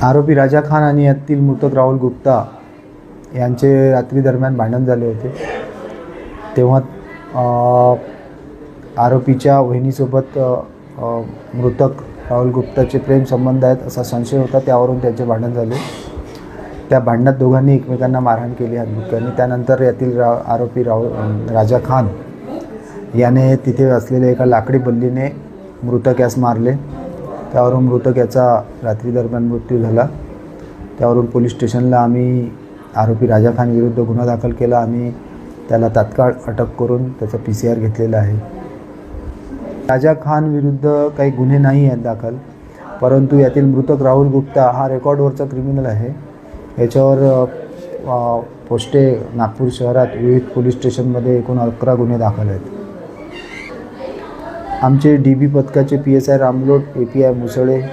आरोपी राजा खान आणि यातील मृतक राहुल गुप्ता यांचे रात्री दरम्यान भांडण झाले होते। तेव्हा आरोपीच्या वहिनीसोबत मृतक राहुल गुप्ताचे प्रेम संबंध आहेत असा संशय होता, त्यावरून त्यांचे भांडण झाले। त्या भांडणात दोघांनी एकमेकांना मारहाण केली हातबुक्क्यांनी। त्यानंतर यातील आरोपी राजा खान याने तिथे असलेल्या एका लाकडी बल्लीने मृतक यास मारले। त्यावरून मृतक याचा रात्री दरम्यान मृत्यू झाला। त्यावरून पोलीस स्टेशनला आम्ही आरोपी राजा खान विरुद्ध गुन्हा दाखल केला। आम्ही त्याला तात्काळ अटक करून त्याचा PCR घेतलेला आहे। राजा खान विरुद्ध काही गुन्हे नाही आहेत दाखल, परंतु यातील मृतक राहुल गुप्ता हा रेकॉर्डवरचा क्रिमिनल आहे। याच्यावर पोस्टे नागपूर शहरात विविध पोलीस स्टेशनमध्ये एकूण 11 गुन्हे दाखल आहेत। आमचे DB पथकाचे PSI रामलोट, API मुसळे